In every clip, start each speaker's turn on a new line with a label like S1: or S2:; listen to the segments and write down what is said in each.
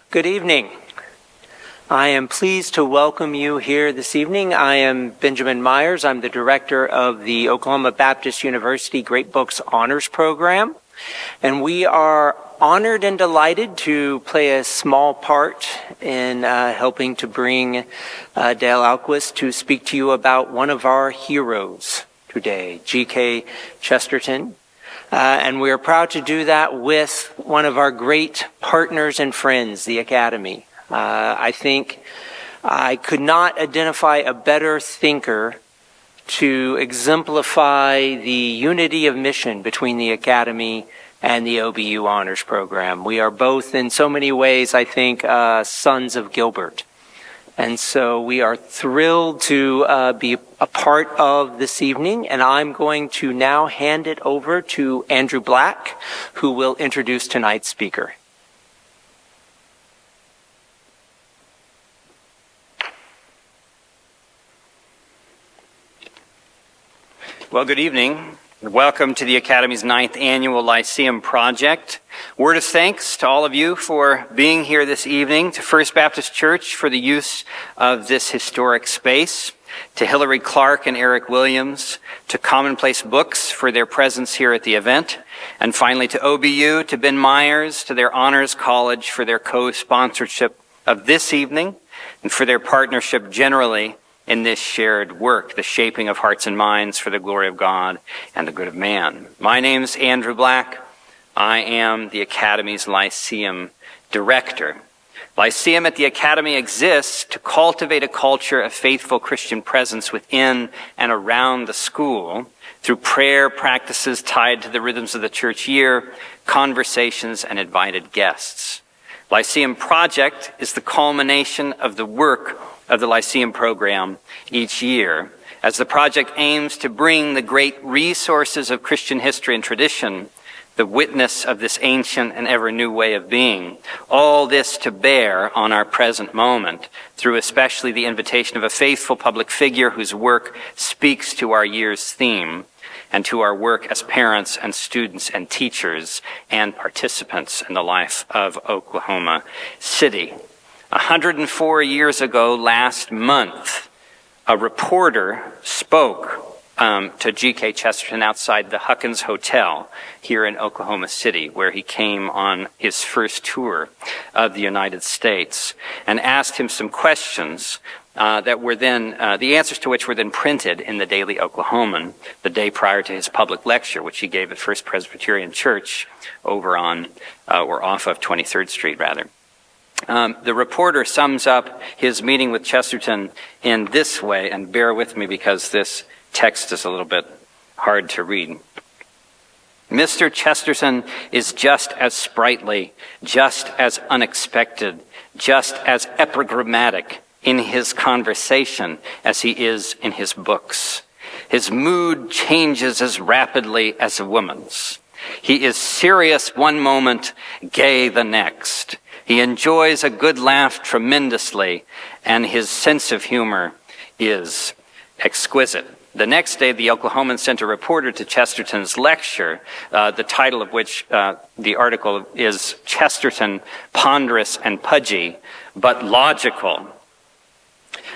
S1: Good evening. I am pleased to welcome you here this evening. I am Benjamin Myers. I'm the director of the Oklahoma Baptist University Great Books Honors Program. And we are honored and delighted to play a small part in helping to bring Dale Ahlquist to speak to you about one of our heroes today, G.K. Chesterton. And we are proud to do that with one of our great partners and friends, the Academy. I think I could not identify a better thinker to exemplify the unity of mission between the Academy and the OBU Honors Program. We are both, in so many ways, I think, sons of Gilbert. And so we are thrilled to be a part of this evening, and I'm going to now hand it over to Andrew Black, who will introduce tonight's speaker.
S2: Well, good evening. Welcome to the Academy's 9th Annual Lyceum Project. Word of thanks to all of you for being here this evening, to First Baptist Church for the use of this historic space, to Hillary Clark and Eric Williams, to Commonplace Books for their presence here at the event, and finally to OBU, to Ben Myers, to their Honors College for their co-sponsorship of this evening, and for their partnership generally in this shared work, the shaping of hearts and minds for the glory of God and the good of man. My name's Andrew Black. I am the Academy's Lyceum Director. Lyceum at the Academy exists to cultivate a culture of faithful Christian presence within and around the school through prayer practices tied to the rhythms of the church year, conversations, and invited guests. Lyceum Project is the culmination of the work of the Lyceum program each year, as the project aims to bring the great resources of Christian history and tradition, the witness of this ancient and ever new way of being, all this to bear on our present moment, through especially the invitation of a faithful public figure whose work speaks to our year's theme, and to our work as parents and students and teachers and participants in the life of Oklahoma City. 104 years ago, last month, a reporter spoke to G.K. Chesterton outside the Huckins Hotel here in Oklahoma City, where he came on his first tour of the United States, and asked him some questions that were then, the answers to which were then printed in the Daily Oklahoman the day prior to his public lecture, which he gave at First Presbyterian Church over on, or off of 23rd Street, rather. The reporter sums up his meeting with Chesterton in this way, and bear with me because this text is a little bit hard to read. Mr. Chesterton is just as sprightly, just as unexpected, just as epigrammatic in his conversation as he is in his books. His mood changes as rapidly as a woman's. He is serious one moment, gay the next. He enjoys a good laugh tremendously, and his sense of humor is exquisite. The next day, the Oklahoman sent a reporter to Chesterton's lecture, the title of which, the article is Chesterton, Ponderous and Pudgy, but Logical.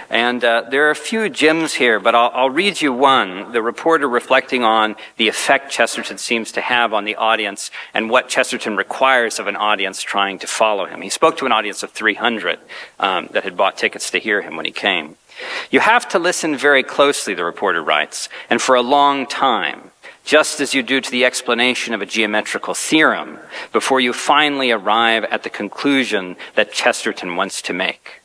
S2: And there are a few gems here, but I'll read you one. The reporter reflecting on the effect Chesterton seems to have on the audience and what Chesterton requires of an audience trying to follow him. He spoke to an audience of 300 that had bought tickets to hear him when he came. You have to listen very closely, the reporter writes, and for a long time, just as you do to the explanation of a geometrical theorem, before you finally arrive at the conclusion that Chesterton wants to make.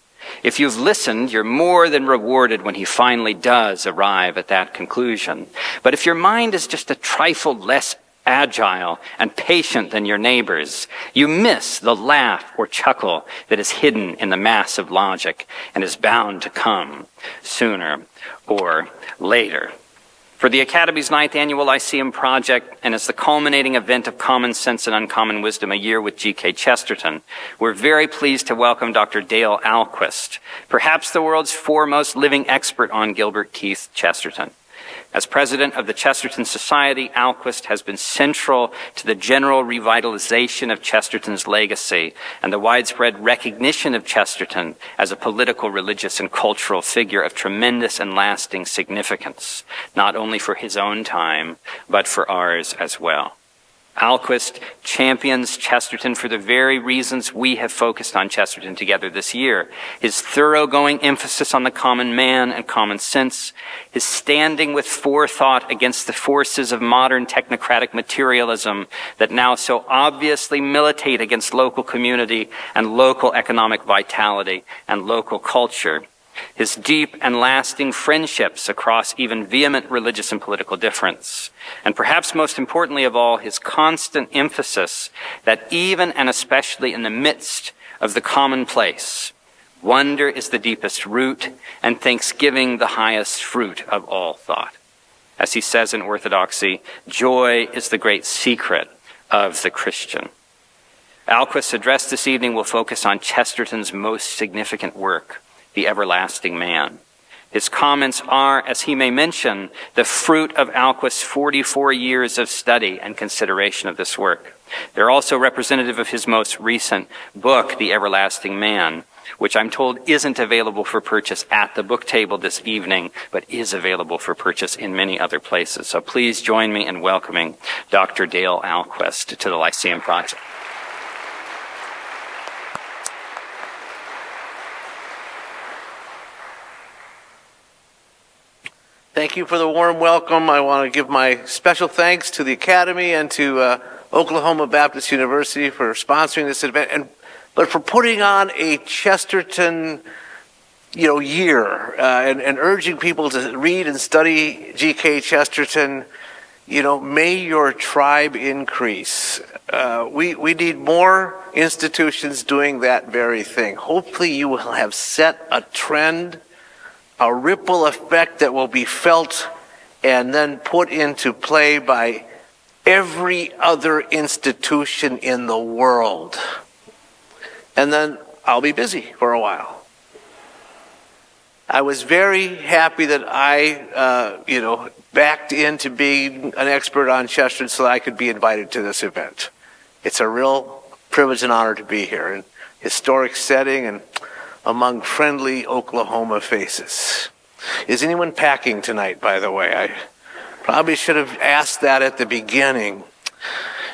S2: If you've listened, you're more than rewarded when he finally does arrive at that conclusion. But if your mind is just a trifle less agile and patient than your neighbors, you miss the laugh or chuckle that is hidden in the mass of logic and is bound to come sooner or later. For the Academy's 9th Annual Lyceum Project, and as the culminating event of common sense and uncommon wisdom, a year with G.K. Chesterton, we're very pleased to welcome Dr. Dale Ahlquist, perhaps the world's foremost living expert on Gilbert Keith Chesterton. As president of the Chesterton Society, Ahlquist has been central to the general revitalization of Chesterton's legacy and the widespread recognition of Chesterton as a political, religious, and cultural figure of tremendous and lasting significance, not only for his own time, but for ours as well. Ahlquist champions Chesterton for the very reasons we have focused on Chesterton together this year. His thoroughgoing emphasis on the common man and common sense, his standing with forethought against the forces of modern technocratic materialism that now so obviously militate against local community and local economic vitality and local culture. His deep and lasting friendships across even vehement religious and political difference. And perhaps most importantly of all, his constant emphasis that even and especially in the midst of the commonplace, wonder is the deepest root and thanksgiving the highest fruit of all thought. As he says in Orthodoxy, joy is the great secret of the Christian. Ahlquist's address this evening will focus on Chesterton's most significant work, the everlasting man. His comments are, as he may mention, the fruit of Ahlquist's 44 years of study and consideration of this work. They're also representative of his most recent book, The Everlasting Man, which I'm told isn't available for purchase at the book table this evening, but is available for purchase in many other places. So please join me in welcoming Dr. Dale Ahlquist to the Lyceum Project.
S3: Thank you for the warm welcome. I want to give my special thanks to the Academy and to Oklahoma Baptist University for sponsoring this event, but for putting on a Chesterton, year and urging people to read and study G.K. Chesterton. May your tribe increase. We need more institutions doing that very thing. Hopefully, you will have set a trend, a ripple effect that will be felt and then put into play by every other institution in the world. And then I'll be busy for a while. I was very happy that I, backed into being an expert on Chesterton so that I could be invited to this event. It's a real privilege and honor to be here in historic setting and among friendly Oklahoma faces. Is anyone packing tonight, by the way? I probably should have asked that at the beginning.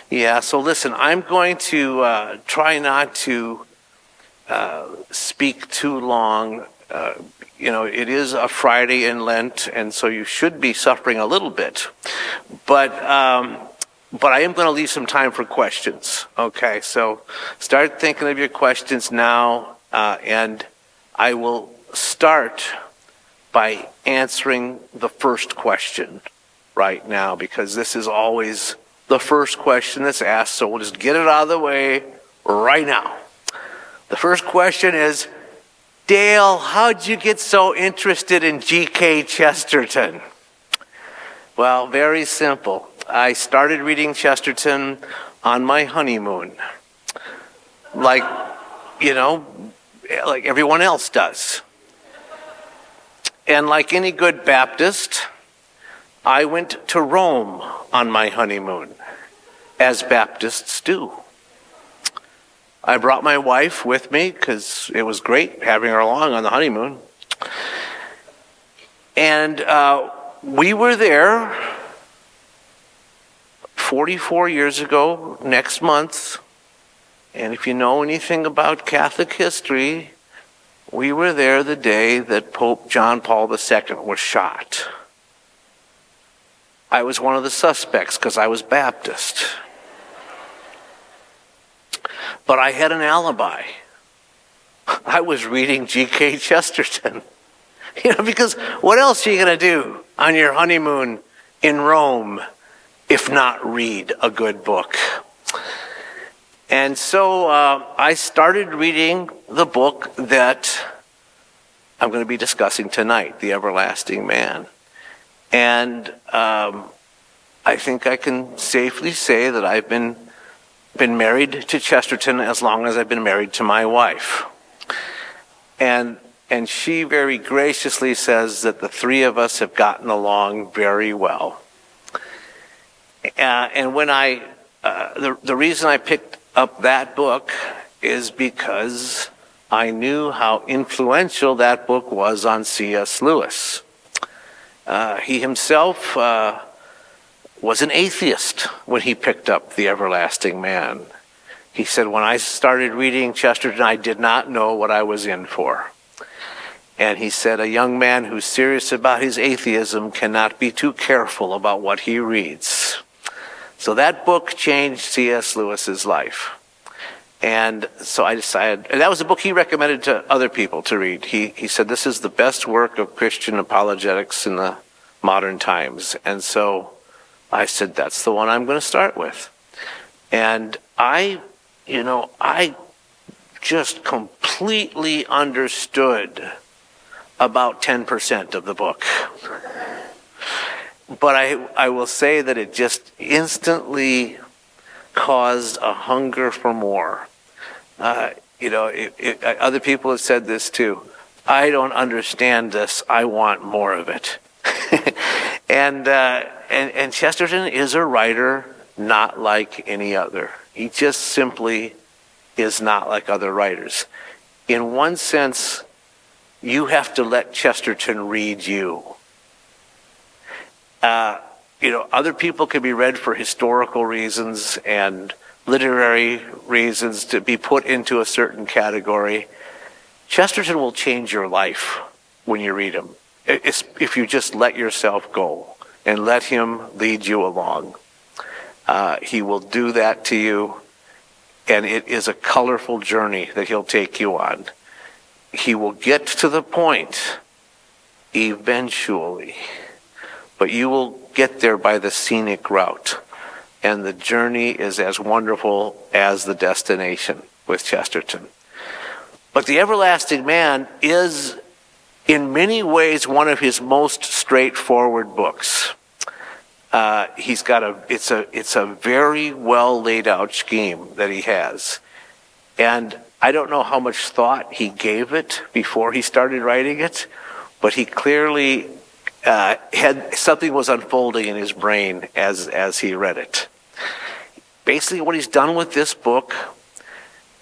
S3: Yeah, so listen, I'm going to try not to speak too long. It is a Friday in Lent, and so you should be suffering a little bit. But I am going to leave some time for questions. Okay, so start thinking of your questions now. And I will start by answering the first question right now, because this is always the first question that's asked, so we'll just get it out of the way right now. The first question is, Dale, how'd you get so interested in G.K. Chesterton? Well, very simple. I started reading Chesterton on my honeymoon. Like everyone else does. And like any good Baptist, I went to Rome on my honeymoon, as Baptists do. I brought my wife with me because it was great having her along on the honeymoon. And we were there 44 years ago next month. And if you know anything about Catholic history, we were there the day that Pope John Paul II was shot. I was one of the suspects because I was Baptist. But I had an alibi. I was reading G.K. Chesterton. Because what else are you going to do on your honeymoon in Rome if not read a good book? And so I started reading the book that I'm going to be discussing tonight, The Everlasting Man. And I think I can safely say that I've been married to Chesterton as long as I've been married to my wife. And And she very graciously says that the three of us have gotten along very well. And when the reason I picked up that book is because I knew how influential that book was on C.S. Lewis. He himself was an atheist when he picked up The Everlasting Man. He said, when I started reading Chesterton, I did not know what I was in for. And he said, a young man who's serious about his atheism cannot be too careful about what he reads. So that book changed C.S. Lewis's life. And so I decided, and that was a book he recommended to other people to read. He said, this is the best work of Christian apologetics in the modern times. And so I said, that's the one I'm going to start with. And I just completely understood about 10% of the book. But I will say that it just instantly caused a hunger for more. Other people have said this too. I don't understand this. I want more of it. And Chesterton is a writer not like any other. He just simply is not like other writers. In one sense, you have to let Chesterton read you. Other people can be read for historical reasons and literary reasons to be put into a certain category. Chesterton will change your life when you read him, if you just let yourself go and let him lead you along. He will do that to you, and it is a colorful journey that he'll take you on. He will get to the point eventually, but you will get there by the scenic route. And the journey is as wonderful as the destination with Chesterton. But The Everlasting Man is, in many ways, one of his most straightforward books. It's a very well laid out scheme that he has. And I don't know how much thought he gave it before he started writing it, but he clearly had something was unfolding in his brain as he read it. Basically, what he's done with this book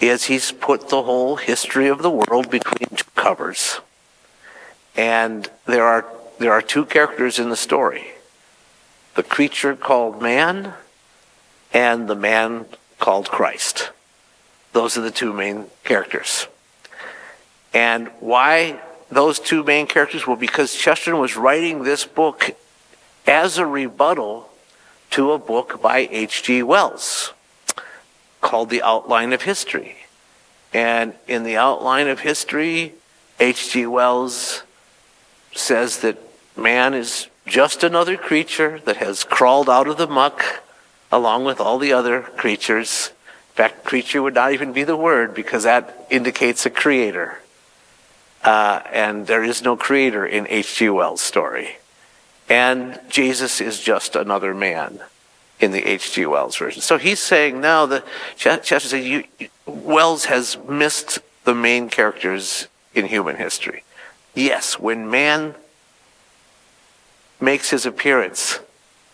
S3: is he's put the whole history of the world between two covers. And there are two characters in the story. The creature called man and the man called Christ. Those are the two main characters. And why those two main characters? Well, because Chesterton was writing this book as a rebuttal to a book by H.G. Wells called The Outline of History. And in The Outline of History, H.G. Wells says that man is just another creature that has crawled out of the muck along with all the other creatures. In fact, creature would not even be the word because that indicates a creator. And there is no creator in H.G. Wells' story. And Jesus is just another man in the H.G. Wells version. So he's saying now that Chesterton says Wells has missed the main characters in human history. Yes, when man makes his appearance,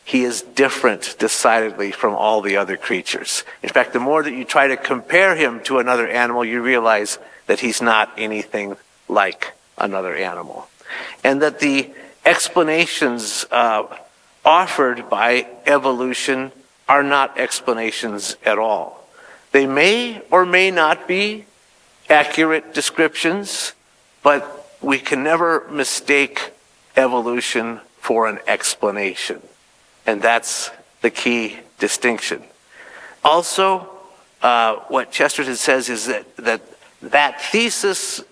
S3: he is different decidedly from all the other creatures. In fact, the more that you try to compare him to another animal, you realize that he's not anything like another animal. And that the explanations offered by evolution are not explanations at all. They may or may not be accurate descriptions, but we can never mistake evolution for an explanation. And that's the key distinction. Also, what Chesterton says is that thesis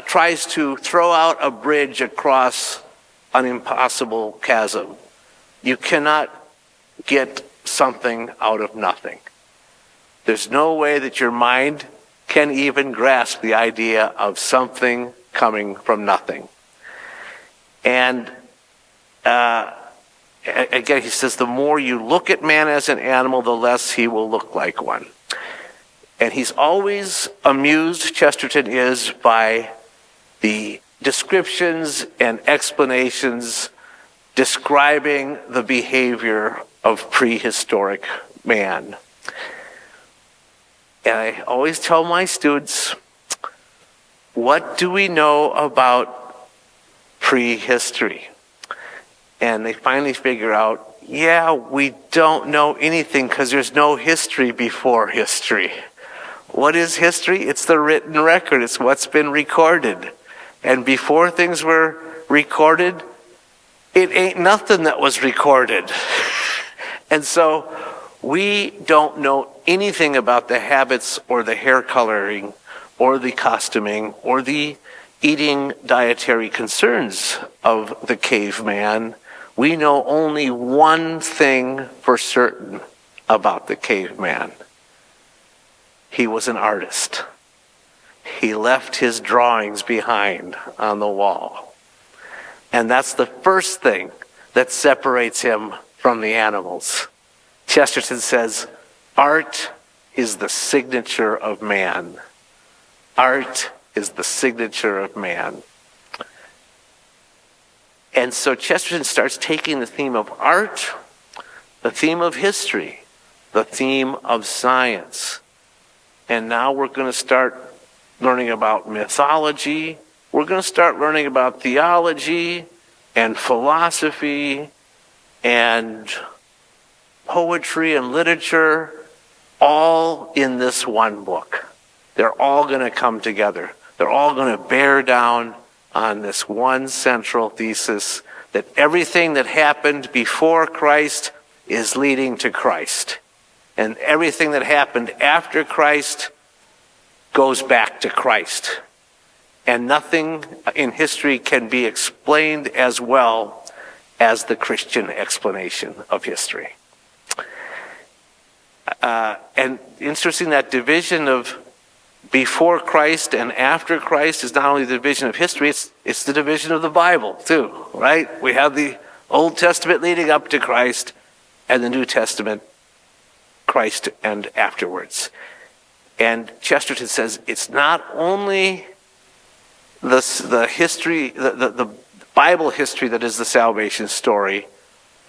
S3: tries to throw out a bridge across an impossible chasm. You cannot get something out of nothing. There's no way that your mind can even grasp the idea of something coming from nothing. And again, he says, the more you look at man as an animal, the less he will look like one. And he's always amused, Chesterton is, by the descriptions and explanations describing the behavior of prehistoric man. And I always tell my students, what do we know about prehistory? And they finally figure out, yeah, we don't know anything because there's no history before history. What is history? It's the written record. It's what's been recorded. And before things were recorded, it ain't nothing that was recorded. And so we don't know anything about the habits or the hair coloring or the costuming or the eating dietary concerns of the caveman. We know only one thing for certain about the caveman. He was an artist. He left his drawings behind on the wall. And that's the first thing that separates him from the animals. Chesterton says, art is the signature of man. Art is the signature of man. And so Chesterton starts taking the theme of art, the theme of history, the theme of science. And now we're going to start learning about mythology. We're going to start learning about theology and philosophy and poetry and literature, all in this one book. They're all going to come together. They're all going to bear down on this one central thesis that everything that happened before Christ is leading to Christ. And everything that happened after Christ goes back to Christ. And nothing in history can be explained as well as the Christian explanation of history. And interesting, that division of before Christ and after Christ is not only the division of history, it's the division of the Bible too, right? We have the Old Testament leading up to Christ and the New Testament, Christ and afterwards. And Chesterton says it's not only the history, the Bible history that is the salvation story.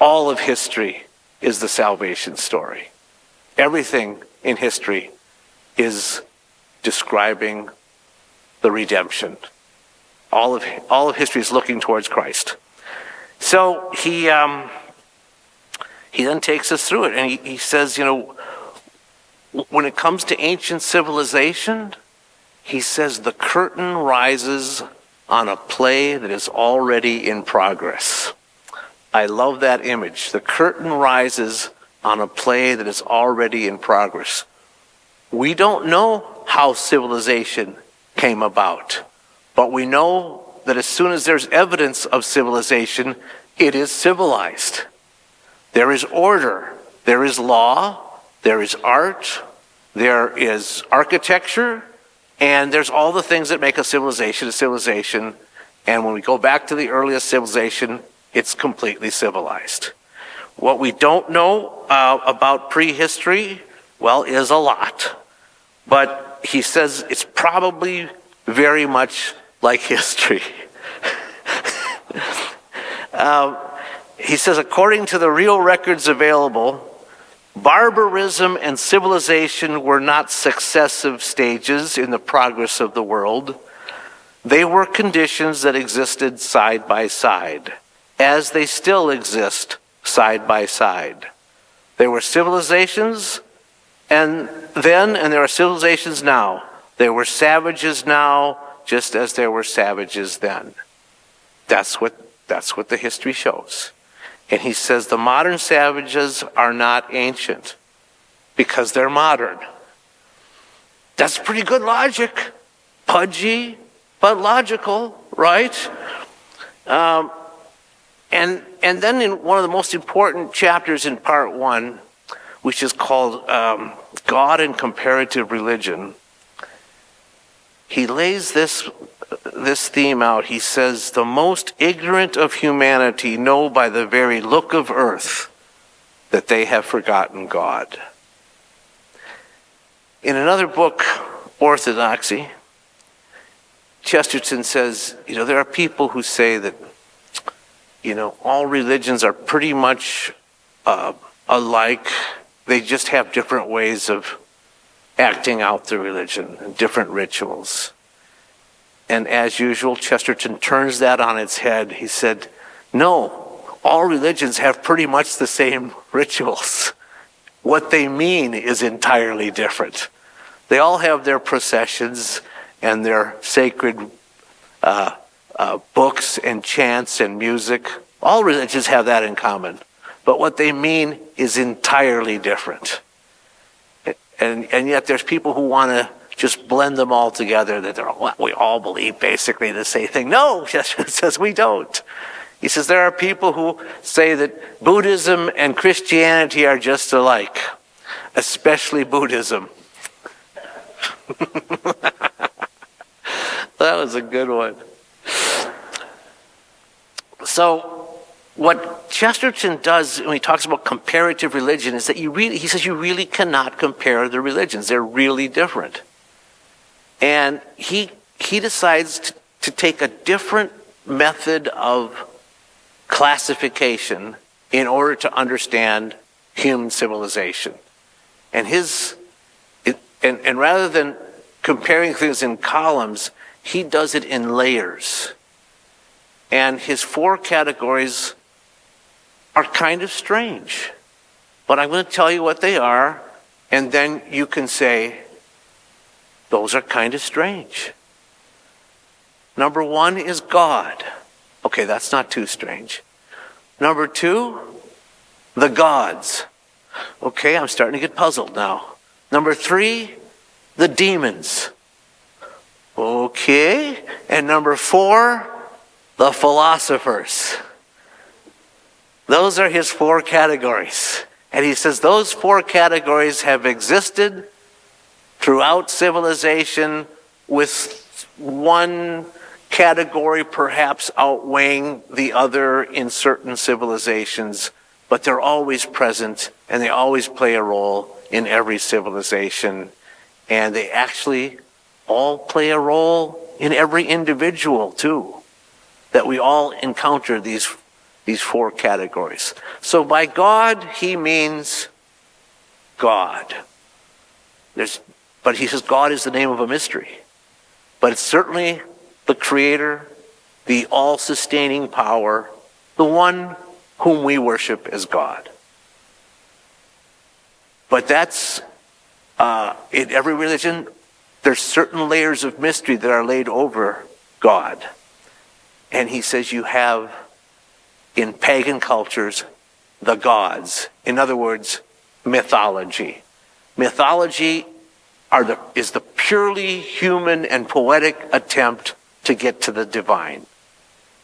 S3: All of history is the salvation story. Everything in history is describing the redemption. All of history is looking towards Christ. So he then takes us through it, and he says, when it comes to ancient civilization, he says the curtain rises on a play that is already in progress. I love that image. The curtain rises on a play that is already in progress. We don't know how civilization came about, but we know that as soon as there's evidence of civilization, it is civilized. There is order, there is law, there is art, there is architecture, and there's all the things that make a civilization. And when we go back to the earliest civilization, it's completely civilized. What we don't know about prehistory, well, is a lot. But he says it's probably very much like history. He says, according to the real records available, barbarism and civilization were not successive stages in the progress of the world. They were conditions that existed side by side, as they still exist side by side. There were civilizations and there are civilizations now. There were savages now, just as there were savages then. That's what the history shows. And he says the modern savages are not ancient because they're modern. That's pretty good logic. Pudgy, but logical, right? And then in one of the most important chapters in part 1, which is called God and Comparative Religion, he lays this theme out. He says, the most ignorant of humanity know by the very look of earth that they have forgotten God. In another book, Orthodoxy, Chesterton says, there are people who say that, all religions are pretty much alike. They just have different ways of acting out the religion and different rituals. And as usual, Chesterton turns that on its head. He said, no, all religions have pretty much the same rituals. What they mean is entirely different. They all have their processions and their sacred books and chants and music. All religions have that in common. But what they mean is entirely different. And yet there's people who want to just blend them all together, that we all believe basically the same thing. No, Chesterton says we don't. He says there are people who say that Buddhism and Christianity are just alike, especially Buddhism. That was a good one. So what Chesterton does when he talks about comparative religion is that he says you really cannot compare the religions. They're really different. And he decides to take a different method of classification in order to understand human civilization. And and rather than comparing things in columns, he does it in layers. And his 4 categories are kind of strange. But I'm going to tell you what they are, and then you can say, those are kind of strange. Number 1 is God. Okay, that's not too strange. Number 2, the gods. Okay, I'm starting to get puzzled now. Number 3, the demons. Okay, and number 4, the philosophers. Those are his 4 categories. And he says those 4 categories have existed throughout civilization, with one category perhaps outweighing the other in certain civilizations, but they're always present and they always play a role in every civilization. And they actually all play a role in every individual too, that we all encounter these 4 categories. So by God, he means God. But he says God is the name of a mystery. But it's certainly the creator, the all-sustaining power, the one whom we worship as God. But that's, in every religion, there's certain layers of mystery that are laid over God. And he says you have, in pagan cultures, the gods. In other words, mythology. Mythology is the purely human and poetic attempt to get to the divine.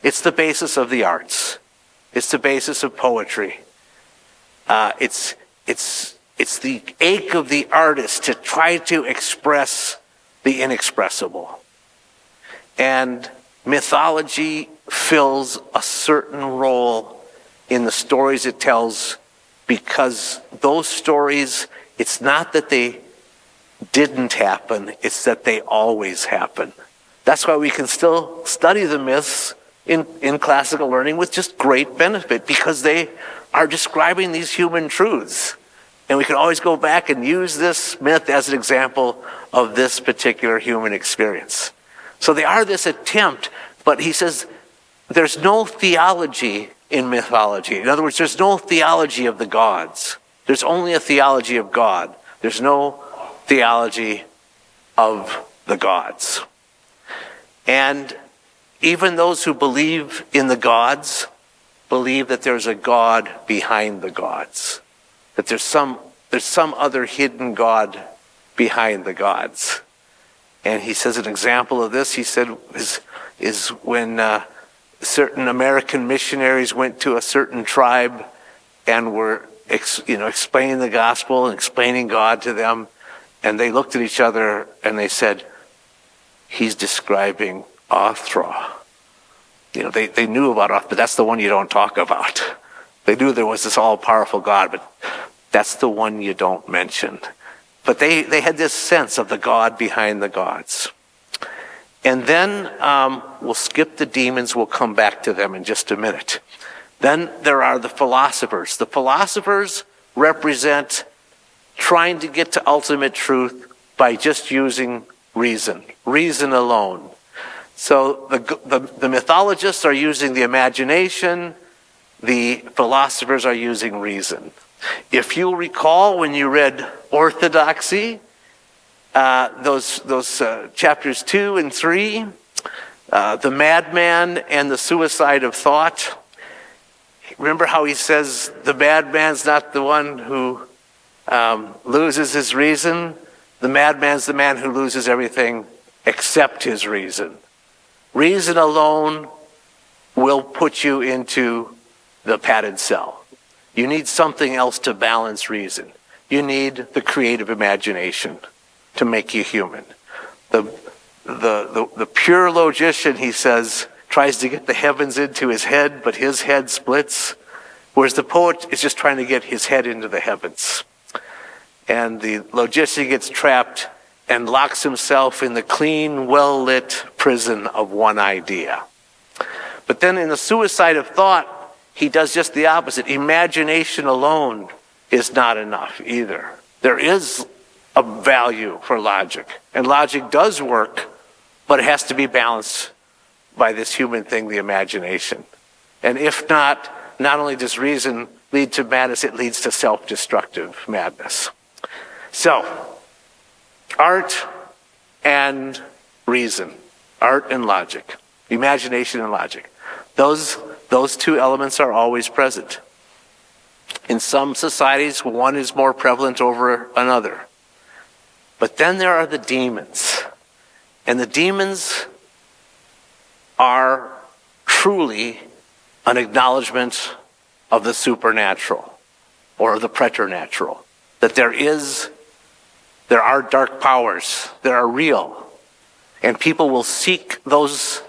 S3: It's the basis of the arts. It's the basis of poetry. It's the ache of the artist to try to express the inexpressible. And mythology fills a certain role in the stories it tells, because those stories, it's not that they didn't happen, it's that they always happen. That's why we can still study the myths in classical learning with just great benefit, because they are describing these human truths. And we can always go back and use this myth as an example of this particular human experience. So they are this attempt, but he says there's no theology in mythology. In other words, there's no theology of the gods. There's only a theology of God. There's no theology of the gods. And even those who believe in the gods believe that there's a God behind the gods. That there's some other hidden God behind the gods. And he says an example of this, he said, is when certain American missionaries went to a certain tribe and were explaining the gospel and explaining God to them, and they looked at each other and they said, he's describing Othra. They knew about Othra, but that's the one you don't talk about. They knew there was this all-powerful God, but that's the one you don't mention. But they had this sense of the God behind the gods. And then we'll skip the demons. We'll come back to them in just a minute. Then there are the philosophers. The philosophers represent trying to get to ultimate truth by just using reason alone. So the mythologists are using the imagination. The philosophers are using reason. If you'll recall when you read Orthodoxy, those chapters 2 and 3, the madman and the suicide of thought. Remember how he says the madman's not the one who loses his reason. The madman's the man who loses everything except his reason. Reason alone will put you into the padded cell. You need something else to balance reason. You need the creative imagination to make you human. The pure logician, he says, tries to get the heavens into his head, but his head splits, whereas the poet is just trying to get his head into the heavens. And the logician gets trapped and locks himself in the clean, well-lit prison of one idea. But then in the suicide of thought, he does just the opposite. Imagination alone is not enough either. There is a value for logic, and logic does work, but it has to be balanced by this human thing, the imagination. And if not, not only does reason lead to madness, it leads to self-destructive madness. So, art and reason, art and logic, imagination and logic. Those two elements are always present. In some societies, one is more prevalent over another. But then there are the demons. And the demons are truly an acknowledgement of the supernatural or the preternatural. That there are dark powers that are real. And people will seek those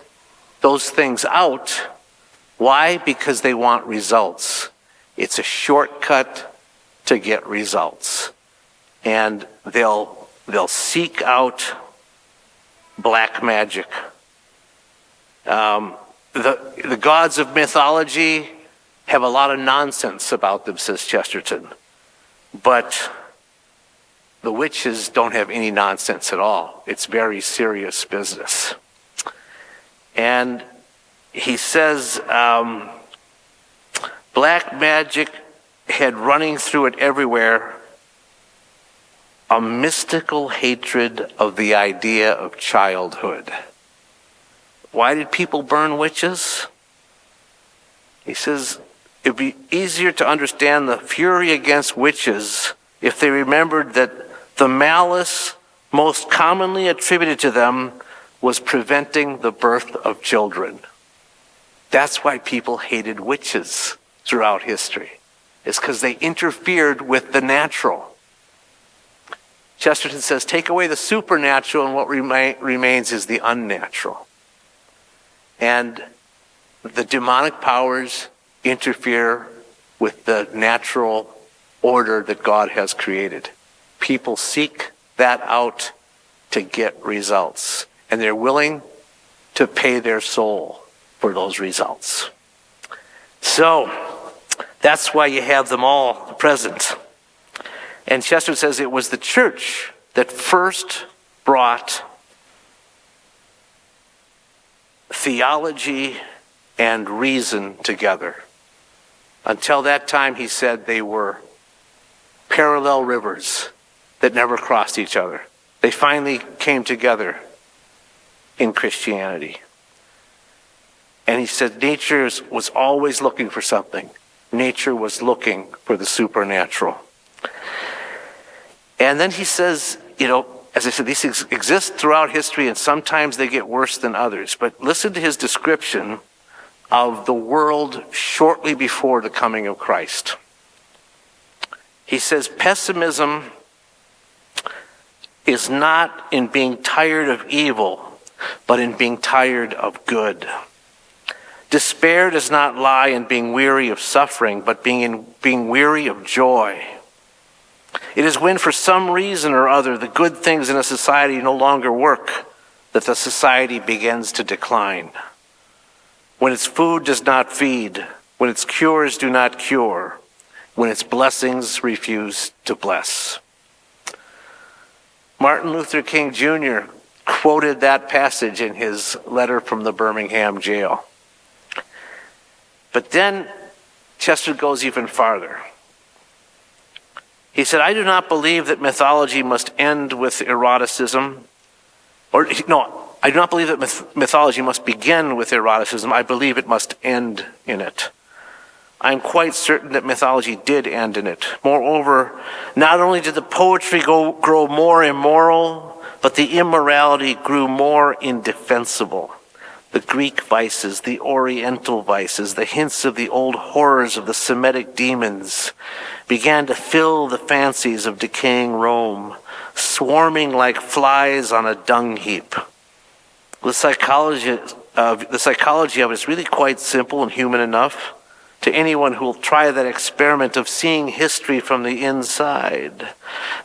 S3: things out. Why? Because they want results. It's a shortcut to get results. And they'll seek out black magic. The gods of mythology have a lot of nonsense about them, says Chesterton. But the witches don't have any nonsense at all. It's very serious business. And he says black magic had running through it everywhere a mystical hatred of the idea of childhood. Why did people burn witches? He says it'd be easier to understand the fury against witches if they remembered that the malice most commonly attributed to them was preventing the birth of children. That's why people hated witches throughout history. It's because they interfered with the natural. Chesterton says, take away the supernatural and what remains is the unnatural. And the demonic powers interfere with the natural order that God has created. People seek that out to get results. And they're willing to pay their soul for those results. So, that's why you have them all present. And Chesterton says it was the church that first brought theology and reason together. Until that time, he said they were parallel rivers that never crossed each other. They finally came together in Christianity. And he said nature was always looking for something. Nature was looking for the supernatural. And then he says, as I said, these things exist throughout history, and sometimes they get worse than others. But listen to his description of the world shortly before the coming of Christ. He says, pessimism is not in being tired of evil, but in being tired of good. Despair does not lie in being weary of suffering, but being weary of joy. It is when for some reason or other the good things in a society no longer work that the society begins to decline. When its food does not feed, when its cures do not cure, when its blessings refuse to bless. Martin Luther King Jr. quoted that passage in his letter from the Birmingham jail. But then Chester goes even farther. He said, I do not believe that mythology must end with eroticism. I do not believe that mythology must begin with eroticism. I believe it must end in it. I am quite certain that mythology did end in it. Moreover, not only did the poetry grow more immoral, but the immorality grew more indefensible. The Greek vices, the Oriental vices, the hints of the old horrors of the Semitic demons began to fill the fancies of decaying Rome, swarming like flies on a dung heap. The psychology of it is really quite simple and human enough to anyone who will try that experiment of seeing history from the inside.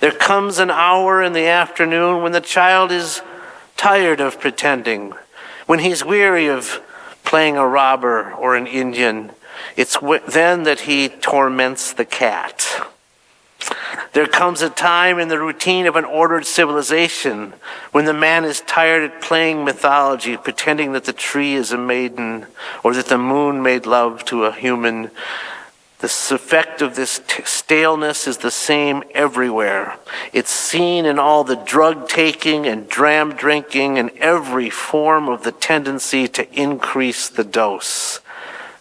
S3: There comes an hour in the afternoon when the child is tired of pretending, when he's weary of playing a robber or an Indian. It's then that he torments the cat. There comes a time in the routine of an ordered civilization when the man is tired of playing mythology, pretending that the tree is a maiden or that the moon made love to a human. The effect of this staleness is the same everywhere. It's seen in all the drug taking and dram drinking and every form of the tendency to increase the dose.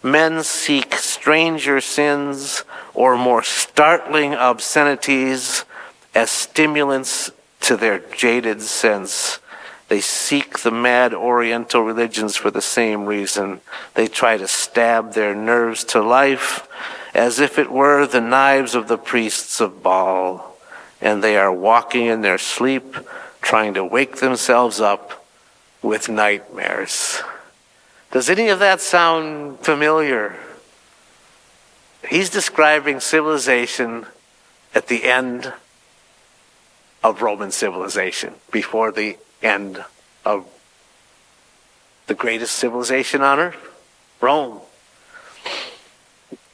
S3: Men seek stranger sins or more startling obscenities as stimulants to their jaded sense. They seek the mad Oriental religions for the same reason. They try to stab their nerves to life as if it were the knives of the priests of Baal, and they are walking in their sleep, trying to wake themselves up with nightmares. Does any of that sound familiar? He's describing civilization at the end of Roman civilization, before the end of the greatest civilization on earth, Rome.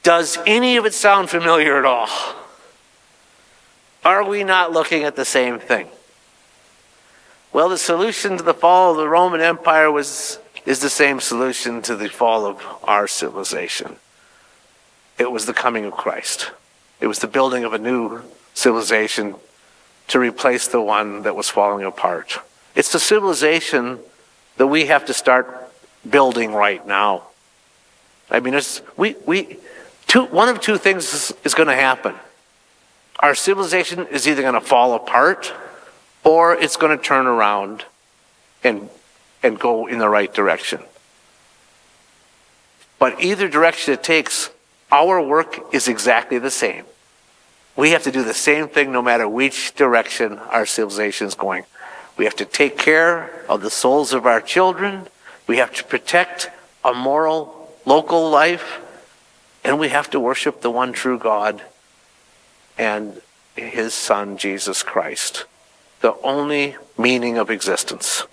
S3: Does any of it sound familiar at all? Are we not looking at the same thing? Well, the solution to the fall of the Roman Empire is the same solution to the fall of our civilization. It was the coming of Christ. It was the building of a new civilization to replace the one that was falling apart. It's the civilization that we have to start building right now. I mean, one of two things is going to happen. Our civilization is either going to fall apart or it's going to turn around and go in the right direction. But either direction it takes, our work is exactly the same. We have to do the same thing no matter which direction our civilization is going. We have to take care of the souls of our children. We have to protect a moral local life. And we have to worship the one true God and his Son, Jesus Christ, the only meaning of existence.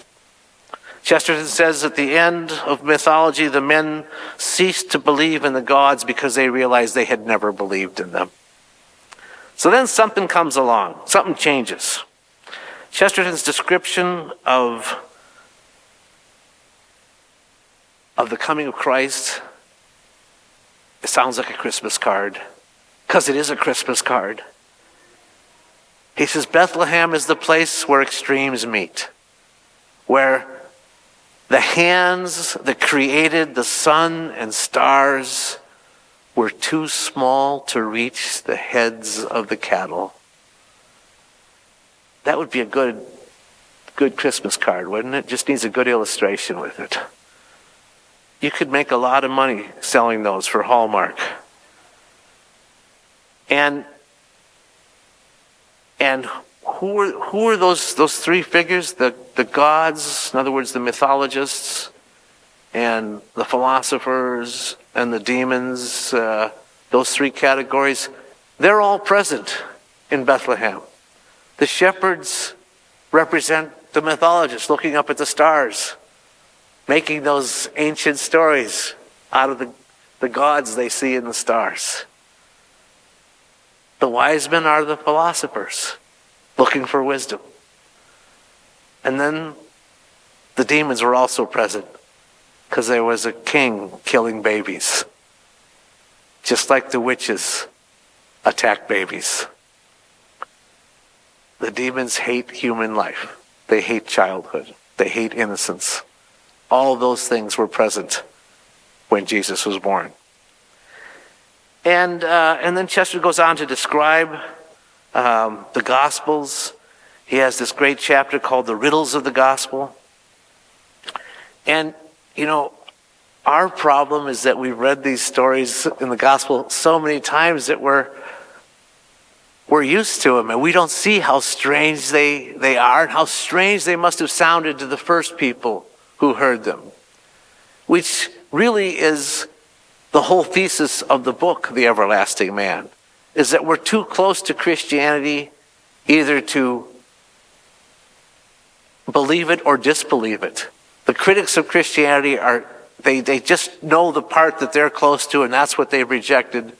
S3: Chesterton says at the end of mythology, the men ceased to believe in the gods because they realized they had never believed in them. So then something comes along, something changes. Chesterton's description of the coming of Christ, it sounds like a Christmas card, because it is a Christmas card. He says, Bethlehem is the place where extremes meet, where the hands that created the sun and stars were too small to reach the heads of the cattle. That would be a good Christmas card, wouldn't it? Just needs a good illustration with it. You could make a lot of money selling those for Hallmark. And who are those three figures? The gods, in other words, the mythologists, and the philosophers, and the demons, those three categories, they're all present in Bethlehem. The shepherds represent the mythologists looking up at the stars, making those ancient stories out of the gods they see in the stars. The wise men are the philosophers looking for wisdom. And then the demons were also present because there was a king killing babies, just like the witches attack babies. The demons hate human life. They hate childhood. They hate innocence. All those things were present when Jesus was born. And then Chester goes on to describe the Gospels. He has this great chapter called The Riddles of the Gospel. And, our problem is that we've read these stories in the Gospel so many times that we're used to them, and we don't see how strange they are and how strange they must have sounded to the first people who heard them, which really is the whole thesis of the book, The Everlasting Man, is that we're too close to Christianity either to believe it or disbelieve it. The critics of Christianity they just know the part that they're close to, and that's what they've rejected.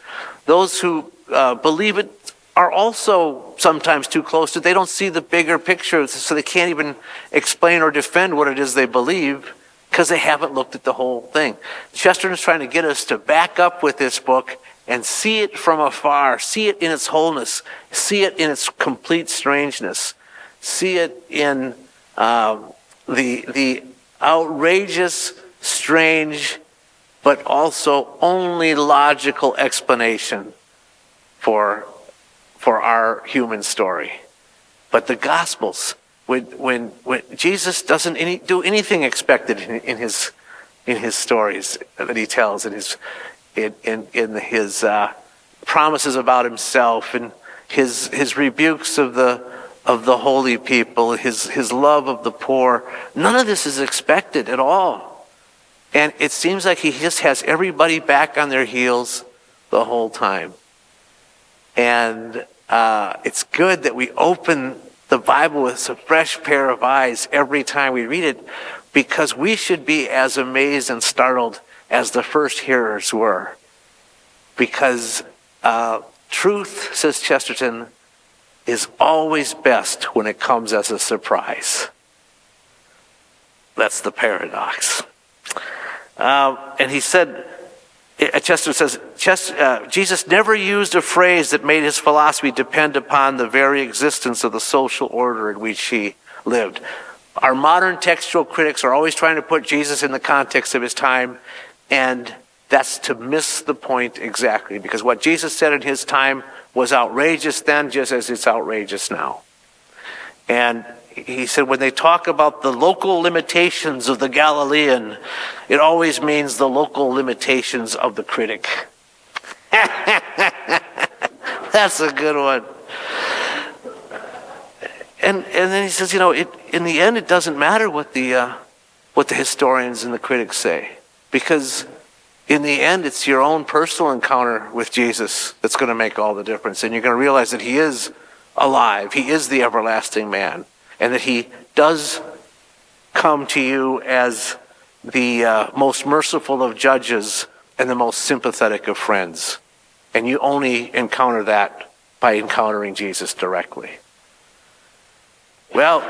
S3: Those who believe it are also sometimes too close to it. They don't see the bigger picture, so they can't even explain or defend what it is they believe because they haven't looked at the whole thing. Chesterton is trying to get us to back up with this book and see it from afar, see it in its wholeness, see it in its complete strangeness, see it in the outrageous, strange, but also only logical explanation for our human story. But the Gospels, when Jesus doesn't do anything expected in his stories that he tells, in his promises about himself, and his rebukes of the holy people, his love of the poor, none of this is expected at all. And it seems like he just has everybody back on their heels the whole time. And it's good that we open the Bible with a fresh pair of eyes every time we read it, because we should be as amazed and startled as the first hearers were. Because truth, says Chesterton, is always best when it comes as a surprise. That's the paradox. And he said, Chesterton says, Jesus never used a phrase that made his philosophy depend upon the very existence of the social order in which he lived. Our modern textual critics are always trying to put Jesus in the context of his time, and that's to miss the point exactly, because what Jesus said in his time was outrageous then just as it's outrageous now. And he said when they talk about the local limitations of the Galilean, it always means the local limitations of the critic. That's a good one. And then he says, in the end, it doesn't matter what the historians and the critics say, because in the end, it's your own personal encounter with Jesus that's going to make all the difference. And you're going to realize that he is alive. He is the everlasting man. And that he does come to you as the most merciful of judges and the most sympathetic of friends. And you only encounter that by encountering Jesus directly. Well,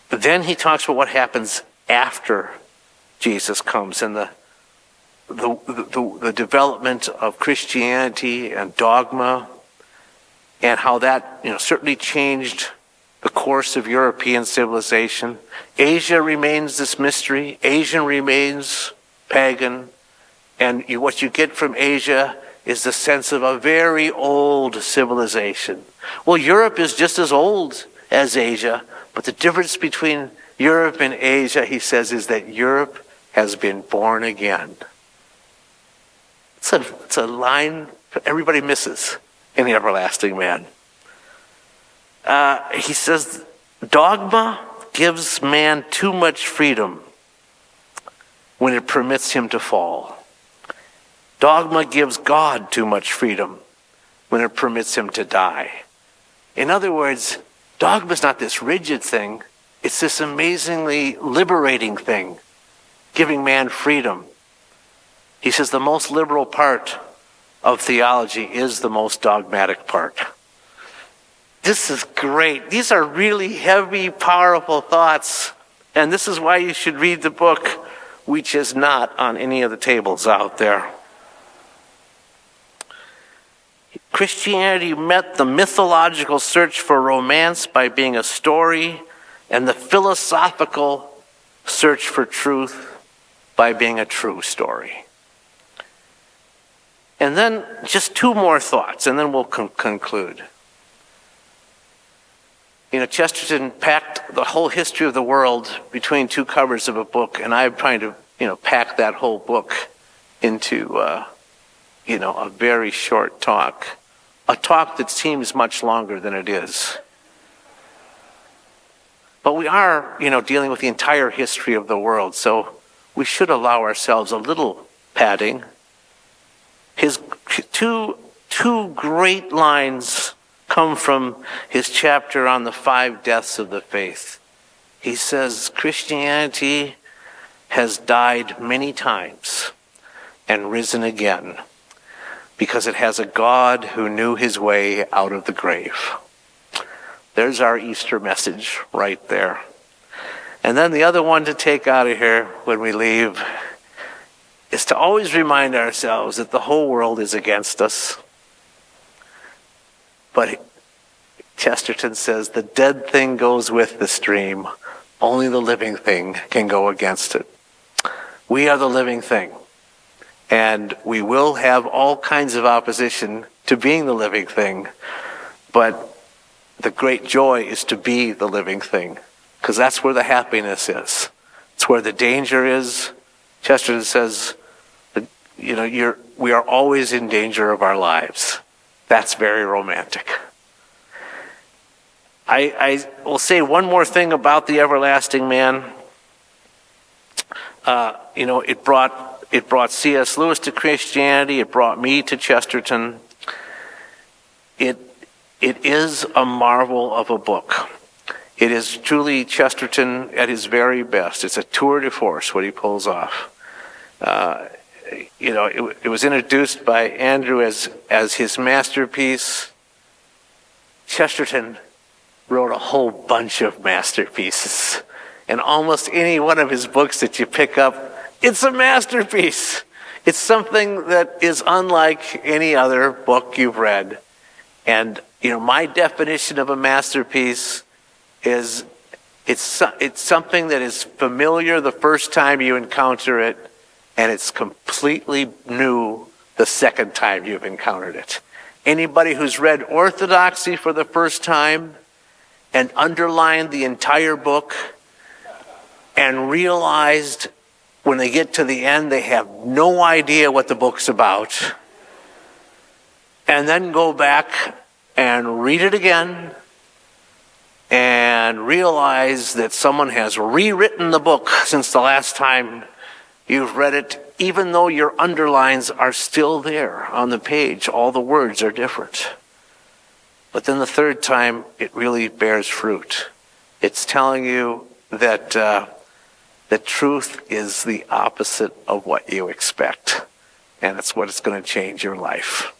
S3: then he talks about what happens after Jesus comes and the development of Christianity and dogma, and how that certainly changed the course of European civilization. Asia remains this mystery. Asia remains pagan. And what you get from Asia is the sense of a very old civilization. Well, Europe is just as old as Asia, but the difference between Europe and Asia, he says, is that Europe has been born again. It's a line everybody misses in The Everlasting Man. He says, dogma gives man too much freedom when it permits him to fall. Dogma gives God too much freedom when it permits him to die. In other words, dogma is not this rigid thing. It's this amazingly liberating thing, giving man freedom. He says the most liberal part of theology is the most dogmatic part. This is great. These are really heavy, powerful thoughts. And this is why you should read the book, which is not on any of the tables out there. Christianity met the mythological search for romance by being a story, and the philosophical search for truth by being a true story. And then just two more thoughts, and then we'll conclude. Chesterton packed the whole history of the world between two covers of a book, and I'm trying to, pack that whole book into, a very short talk. A talk that seems much longer than it is. But we are, dealing with the entire history of the world, so we should allow ourselves a little padding. His two great lines come from his chapter on the 5 deaths of the faith. He says, Christianity has died many times and risen again because it has a God who knew his way out of the grave. There's our Easter message right there. And then the other one to take out of here when we leave is to always remind ourselves that the whole world is against us. But Chesterton says the dead thing goes with the stream. Only the living thing can go against it. We are the living thing. And we will have all kinds of opposition to being the living thing. But the great joy is to be the living thing. Because that's where the happiness is. It's where the danger is. Chesterton says, we are always in danger of our lives. That's very romantic. I will say one more thing about the everlasting man. It brought C.S. Lewis to Christianity. It brought me to Chesterton. It is a marvel of a book. It is truly Chesterton at his very best. It's a tour de force what he pulls off. It was introduced by Andrew as his masterpiece. Chesterton wrote a whole bunch of masterpieces. And almost any one of his books that you pick up, it's a masterpiece. It's something that is unlike any other book you've read. And, my definition of a masterpiece is it's something that is familiar the first time you encounter it, and it's completely new the second time you've encountered it. Anybody who's read Orthodoxy for the first time and underlined the entire book and realized when they get to the end they have no idea what the book's about, and then go back and read it again and realize that someone has rewritten the book since the last time you've read it, even though your underlines are still there on the page. All the words are different. But then the third time, it really bears fruit. It's telling you that the truth is the opposite of what you expect. And it's what is going to change your life.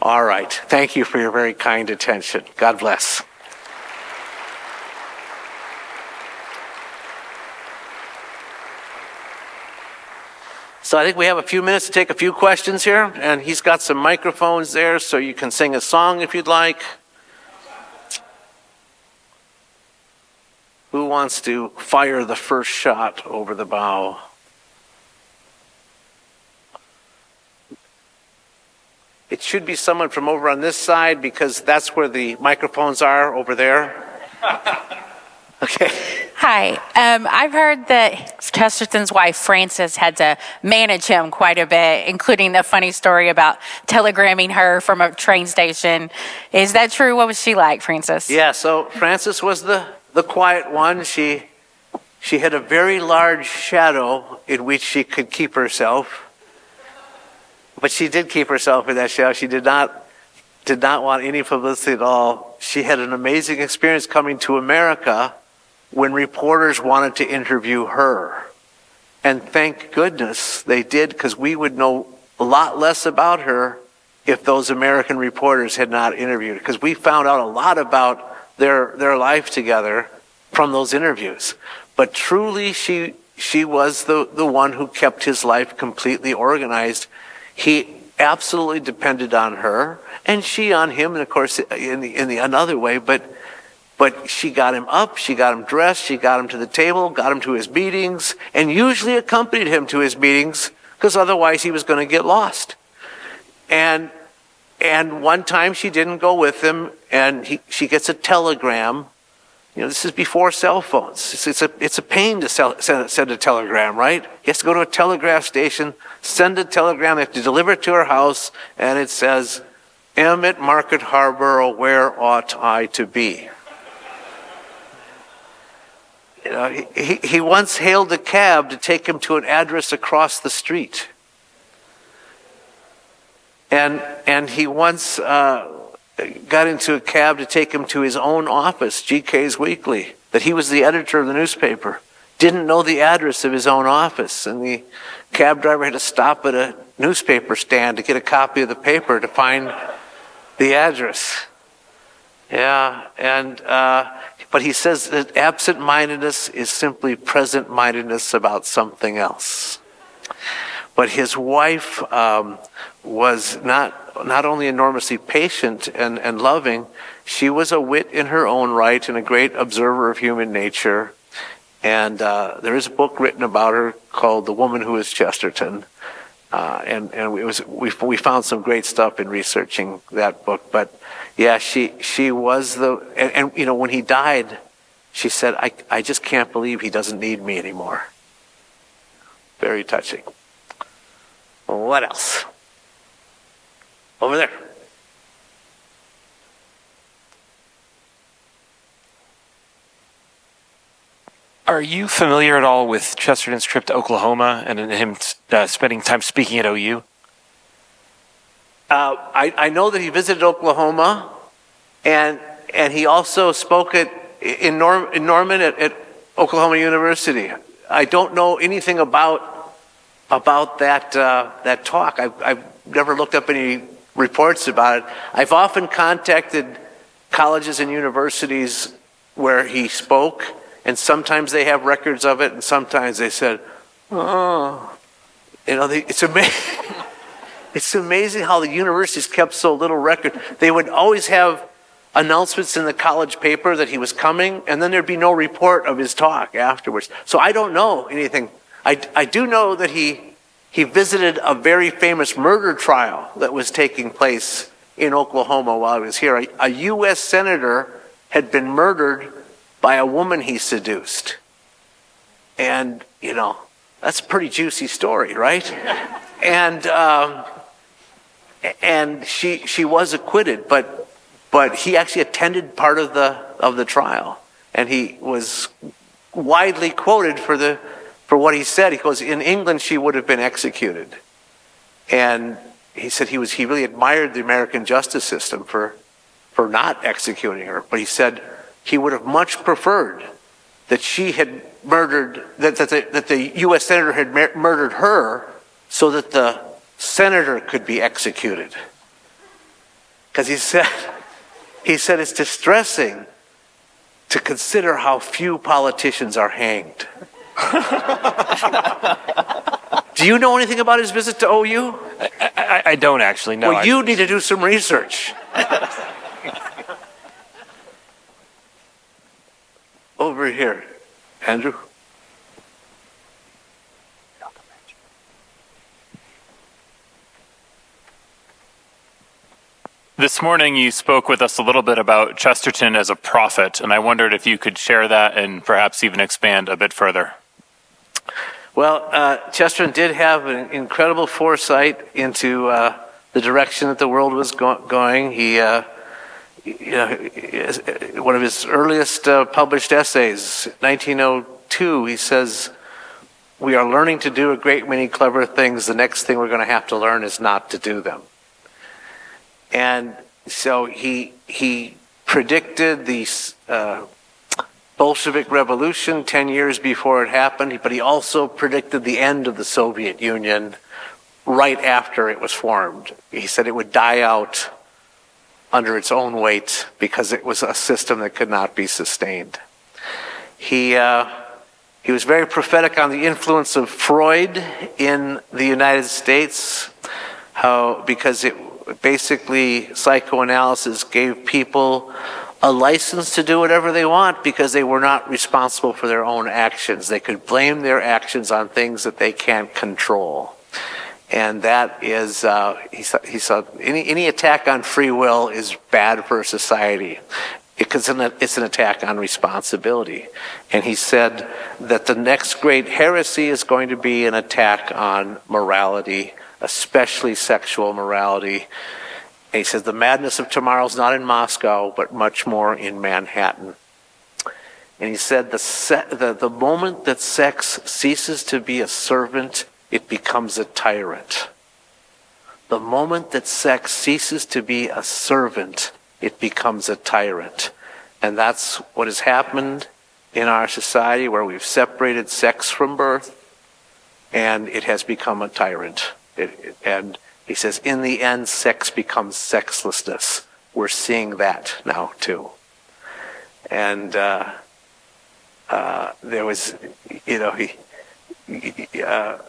S3: All right. Thank you for your very kind attention. God bless. So I think we have a few minutes to take a few questions here, and he's got some microphones there so you can sing a song if you'd like. Who wants to fire the first shot over the bow? It should be someone from over on this side because that's where the microphones are, over there. Okay.
S4: Hi. I've heard that Chesterton's wife, Frances, had to manage him quite a bit, including the funny story about telegramming her from a train station. Is that true? What was she like, Frances?
S3: Yeah, so Frances was the quiet one. She had a very large shadow in which she could keep herself. But she did keep herself in that shadow. She did not want any publicity at all. She had an amazing experience coming to America when reporters wanted to interview her. And thank goodness they did, because we would know a lot less about her if those American reporters had not interviewed her, because we found out a lot about their life together from those interviews. But truly, she was the one who kept his life completely organized. He absolutely depended on her, and she on him, and of course in the another way. But she got him up, she got him dressed, she got him to the table, got him to his meetings, and usually accompanied him to his meetings, because otherwise he was going to get lost. And one time she didn't go with him, and she gets a telegram. You know, this is before cell phones. It's a pain to send a telegram, right? He has to go to a telegraph station, send a telegram, they have to deliver it to her house, and it says, "Am at Market Harbor, where ought I to be?" You know, he once hailed a cab to take him to an address across the street. And he once got into a cab to take him to his own office, GK's Weekly, that he was the editor of the newspaper. Didn't know the address of his own office, and the cab driver had to stop at a newspaper stand to get a copy of the paper to find the address. Yeah, but he says that absent-mindedness is simply present-mindedness about something else. But his wife was not only enormously patient and loving, she was a wit in her own right and a great observer of human nature. And there is a book written about her called "The Woman Who is Chesterton," and we found some great stuff in researching that book. But yeah, she was and you know, when he died, she said, I just can't believe he doesn't need me anymore. Very touching. What else? Over there.
S5: Are you familiar at all with Chesterton's trip to Oklahoma and him spending time speaking at OU?
S3: I know that he visited Oklahoma, and he also spoke in Norman at Oklahoma University. I don't know anything about that talk. I've never looked up any reports about it. I've often contacted colleges and universities where he spoke, and sometimes they have records of it, and sometimes they said, "Oh, you know, it's amazing." It's amazing how the universities kept so little record. They would always have announcements in the college paper that he was coming, and then there'd be no report of his talk afterwards. So I don't know anything. I do know that he visited a very famous murder trial that was taking place in Oklahoma while he was here. A U.S. senator had been murdered by a woman he seduced. And, you know, that's a pretty juicy story, right? And she was acquitted, but he actually attended part of the trial, and he was widely quoted for what he said. He goes, "In England, she would have been executed," and he said he really admired the American justice system for not executing her, but he said he would have much preferred that she had murdered that the U.S. senator had murdered her, so that the senator could be executed. Because he said it's distressing to consider how few politicians are hanged. Do you know anything about his visit to OU?
S5: I don't actually know.
S3: Well, you need to do some research. Over here, Andrew.
S6: This morning you spoke with us a little bit about Chesterton as a prophet, and I wondered if you could share that and perhaps even expand a bit further.
S3: Well, Chesterton did have an incredible foresight into the direction that the world was going. He, one of his earliest published essays, 1902, he says, "We are learning to do a great many clever things. The next thing we're going to have to learn is not to do them." And so he predicted the Bolshevik Revolution 10 years before it happened, but he also predicted the end of the Soviet Union right after it was formed. He said it would die out under its own weight because it was a system that could not be sustained. He was very prophetic on the influence of Freud in the United States, because it basically, psychoanalysis gave people a license to do whatever they want because they were not responsible for their own actions. They could blame their actions on things that they can't control. And that is, he saw any attack on free will is bad for society because it's an attack on responsibility. And he said that the next great heresy is going to be an attack on morality, especially sexual morality. And he says the madness of tomorrow is not in Moscow, but much more in Manhattan. And he said the moment that sex ceases to be a servant, it becomes a tyrant. The moment that sex ceases to be a servant, it becomes a tyrant. And that's what has happened in our society, where we've separated sex from birth, and it has become a tyrant. And he says, in the end, sex becomes sexlessness. We're seeing that now, too. And there was,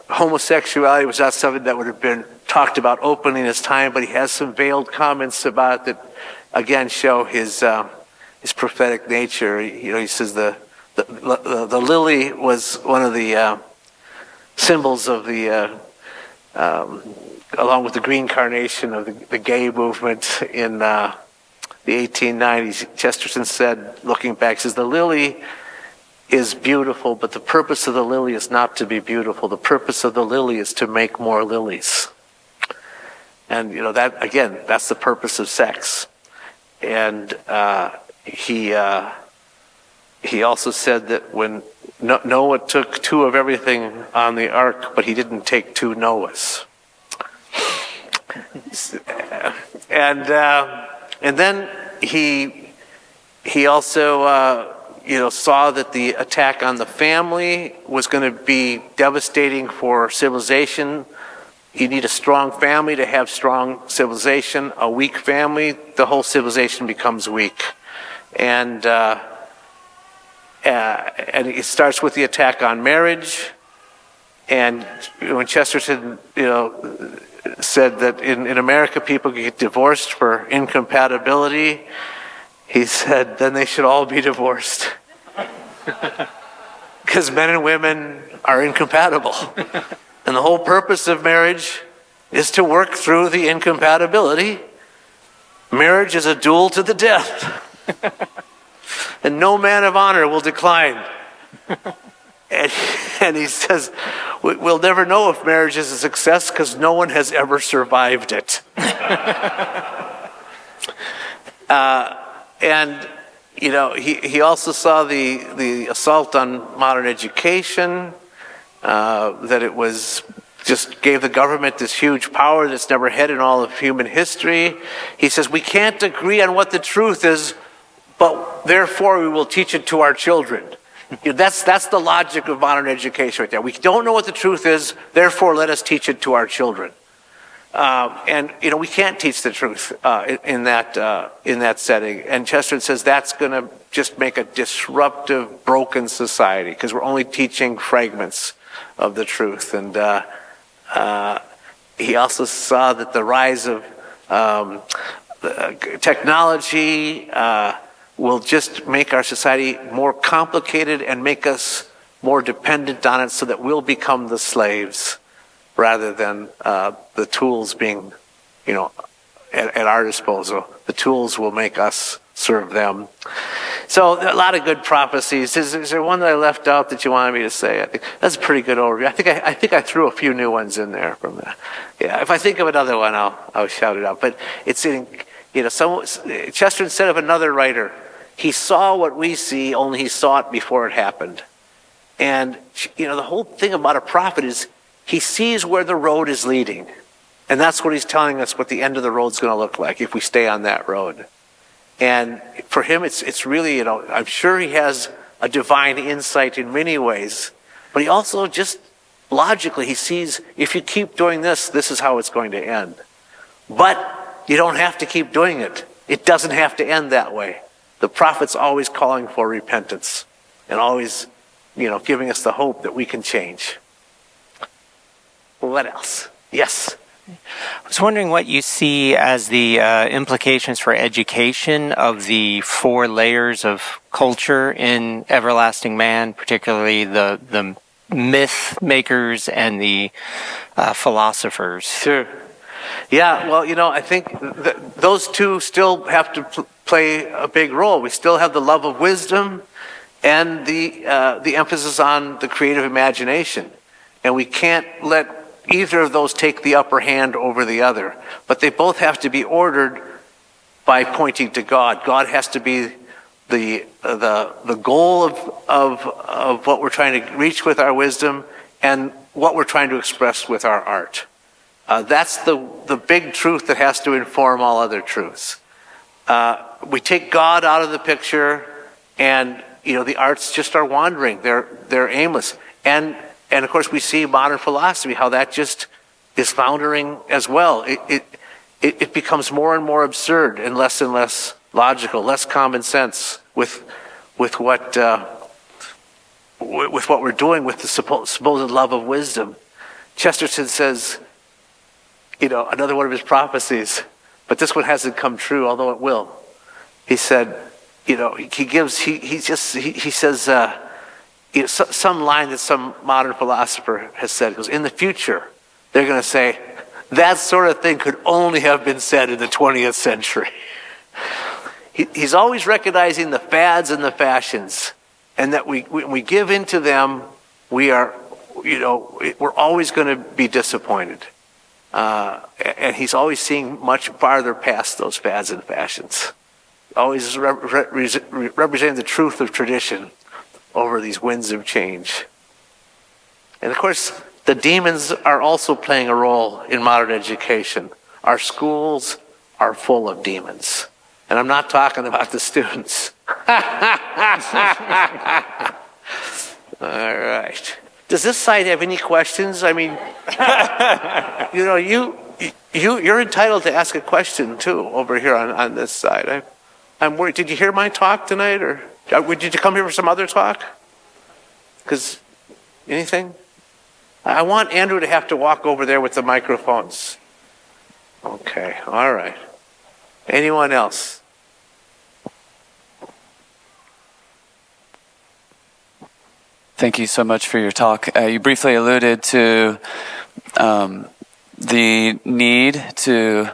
S3: homosexuality was not something that would have been talked about openly in his time, but he has some veiled comments about it that, again, show his prophetic nature. He says the lily was one of the symbols of the along with the green carnation of the gay movement in the 1890s. Chesterton said, looking back, says the lily is beautiful, but the purpose of the lily is not to be beautiful. The purpose of the lily is to make more lilies. And that, again, that's the purpose of sex. And he also said that when Noah took 2 of everything on the ark, but he didn't take 2 Noahs. And then he also saw that the attack on the family was going to be devastating for civilization. You need a strong family to have strong civilization. A weak family, the whole civilization becomes weak. And it starts with the attack on marriage. And when Chesterton, said that in America people get divorced for incompatibility, he said then they should all be divorced. Because men and women are incompatible. And the whole purpose of marriage is to work through the incompatibility. Marriage is a duel to the death. And no man of honor will decline. And he says, we'll never know if marriage is a success because no one has ever survived it. He also saw the assault on modern education, that it was just gave the government this huge power that's never had in all of human history. He says, we can't agree on what the truth is, but therefore we will teach it to our children. That's the logic of modern education right there. We don't know what the truth is, therefore let us teach it to our children. We can't teach the truth in that setting. And Chesterton says that's going to just make a disruptive, broken society because we're only teaching fragments of the truth. And he also saw that the rise of technology will just make our society more complicated and make us more dependent on it so that we'll become the slaves rather than the tools being, at our disposal. The tools will make us serve them. So a lot of good prophecies. Is there one that I left out that you wanted me to say? I think that's a pretty good overview. I think I threw a few new ones in there from that. Yeah, if I think of another one, I'll shout it out. But it's Chesterton said of another writer, he saw what we see, only he saw it before it happened. And, the whole thing about a prophet is he sees where the road is leading. And that's what he's telling us what the end of the road's going to look like if we stay on that road. And for him, it's really, I'm sure he has a divine insight in many ways. But he also just logically, he sees if you keep doing this, this is how it's going to end. But you don't have to keep doing it. It doesn't have to end that way. The prophet's always calling for repentance and always, giving us the hope that we can change. What else? Yes.
S1: I was wondering what you see as the implications for education of the 4 layers of culture in Everlasting Man, particularly the myth makers and the philosophers.
S3: Sure. Yeah, well, I think those two still have to play a big role. We still have the love of wisdom and the emphasis on the creative imagination. And we can't let either of those take the upper hand over the other. But they both have to be ordered by pointing to God. God has to be the goal of what we're trying to reach with our wisdom and what we're trying to express with our art. That's the big truth that has to inform all other truths. We take God out of the picture, and the arts just are wandering. They're aimless. And of course, we see modern philosophy, how that just is floundering as well. It becomes more and more absurd and less logical, less common sense with what we're doing with the supposed love of wisdom. Chesterton says, another one of his prophecies, but this one hasn't come true, although it will. He said, he says. Some line that some modern philosopher has said, goes, in the future, they're going to say, that sort of thing could only have been said in the 20th century. He's always recognizing the fads and the fashions, and that when we give into them, we're always going to be disappointed. And he's always seeing much farther past those fads and fashions. Always representing the truth of tradition over these winds of change. And of course, the demons are also playing a role in modern education. Our schools are full of demons. And I'm not talking about the students. All right. Does this side have any questions? I mean, you're entitled to ask a question too over here on this side. I'm worried. Did you hear my talk tonight, or did you come here for some other talk? Because anything? I want Andrew to have to walk over there with the microphones. Okay, all right. Anyone else?
S7: Thank you so much for your talk. You briefly alluded to the need to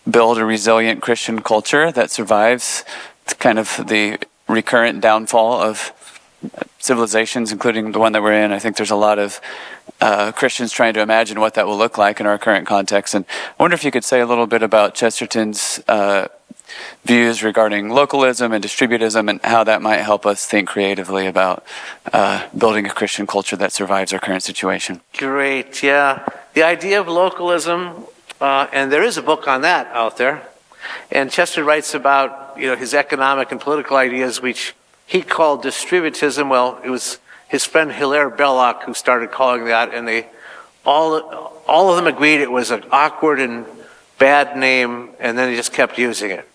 S7: build a resilient Christian culture that survives kind of the recurrent downfall of civilizations, including the one that we're in. I think there's a lot of Christians trying to imagine what that will look like in our current context. And I wonder if you could say a little bit about Chesterton's views regarding localism and distributism and how that might help us think creatively about building a Christian culture that survives our current situation.
S3: Great, yeah. The idea of localism, and there is a book on that out there. And Chester writes about his economic and political ideas, which he called distributism. Well, it was his friend Hilaire Belloc who started calling that, and they all of them agreed it was an awkward and bad name, and then he just kept using it.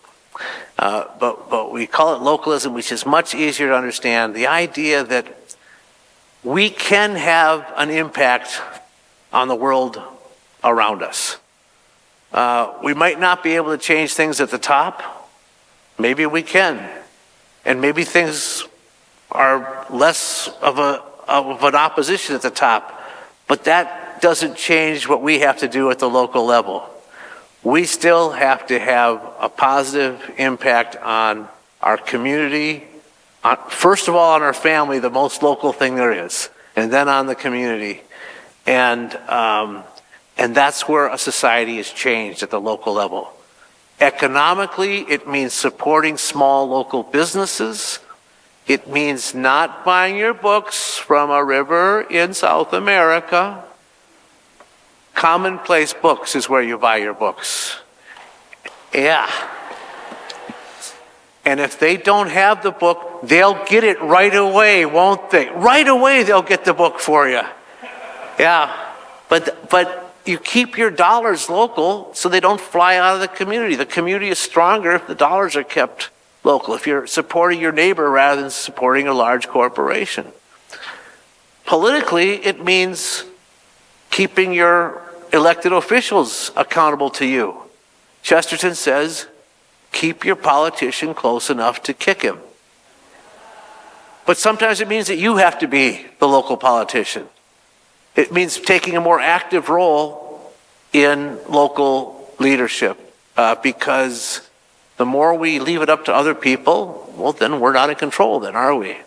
S3: But we call it localism, which is much easier to understand. The idea that we can have an impact on the world around us. We might not be able to change things at the top. Maybe we can. And maybe things are less of an opposition at the top. But that doesn't change what we have to do at the local level. We still have to have a positive impact on our community, first of all on our family, the most local thing there is, and then on the community. And that's where a society is changed at the local level. Economically, it means supporting small local businesses. It means not buying your books from a river in South America. Commonplace Books is where you buy your books. Yeah. And if they don't have the book, they'll get it right away, won't they? Right away they'll get the book for you. Yeah, but you keep your dollars local so they don't fly out of the community. The community is stronger if the dollars are kept local, if you're supporting your neighbor rather than supporting a large corporation. Politically, it means keeping your elected officials accountable to you. Chesterton says, keep your politician close enough to kick him. But sometimes it means that you have to be the local politician. It means taking a more active role in local leadership, because the more we leave it up to other people, well, then we're not in control then, are we?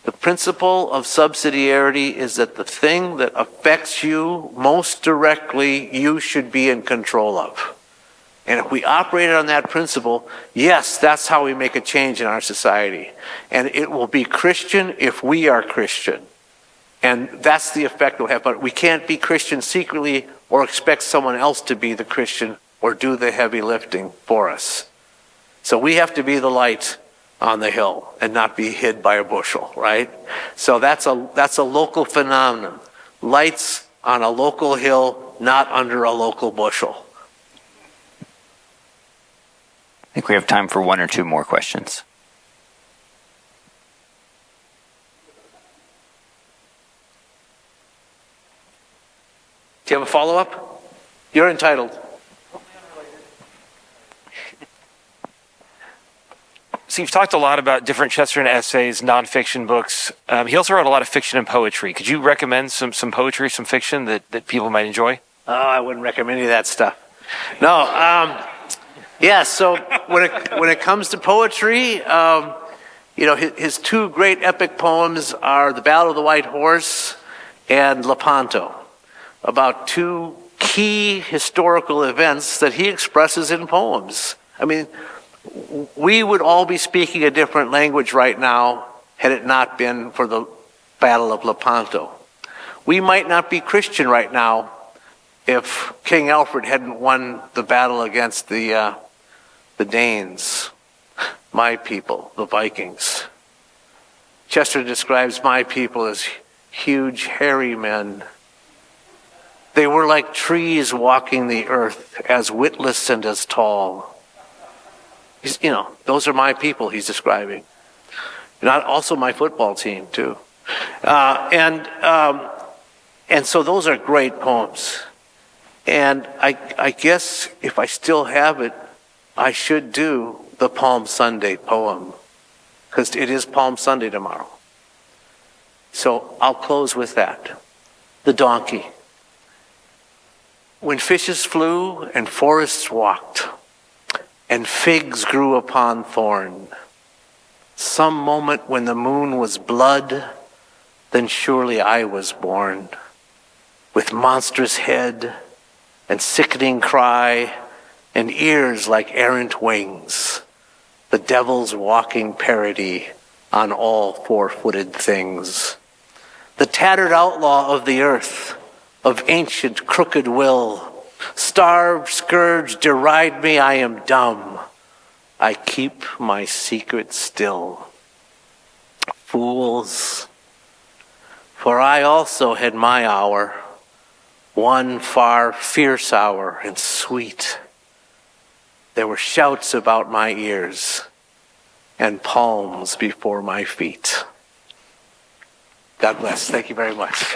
S3: The principle of subsidiarity is that the thing that affects you most directly, you should be in control of. And if we operated on that principle, yes, that's how we make a change in our society. And it will be Christian if we are Christian. And that's the effect we'll have. But we can't be Christian secretly or expect someone else to be the Christian or do the heavy lifting for us. So we have to be the light on the hill and not be hid by a bushel, right? So that's a local phenomenon. Lights on a local hill, not under a local bushel.
S2: I think we have time for one or two more questions.
S3: Do you have a follow-up? You're entitled.
S5: So you've talked a lot about different Chesterton essays, nonfiction books. He also wrote a lot of fiction and poetry. Could you recommend some poetry, some fiction that people might enjoy?
S3: Oh, I wouldn't recommend any of that stuff. No. Yeah, so when it comes to poetry, his two great epic poems are The Battle of the White Horse and Lepanto, about two key historical events that he expresses in poems. I mean, we would all be speaking a different language right now had it not been for the Battle of Lepanto. We might not be Christian right now if King Alfred hadn't won the battle against the Danes, my people, the Vikings. Chesterton describes my people as huge, hairy men. They were like trees walking the earth, as witless and as tall. Those are my people he's describing. Not also my football team, too. And so those are great poems. And I guess if I still have it, I should do the Palm Sunday poem, because it is Palm Sunday tomorrow. So I'll close with that. The donkey. When fishes flew and forests walked, and figs grew upon thorn, some moment when the moon was blood, then surely I was born, with monstrous head and sickening cry, and ears like errant wings, the devil's walking parody on all four-footed things. The tattered outlaw of the earth, of ancient crooked will, starved, scourged, deride me, I am dumb. I keep my secret still. Fools, for I also had my hour, one far fierce hour and sweet. There were shouts about my ears and palms before my feet. God bless. Thank you very much.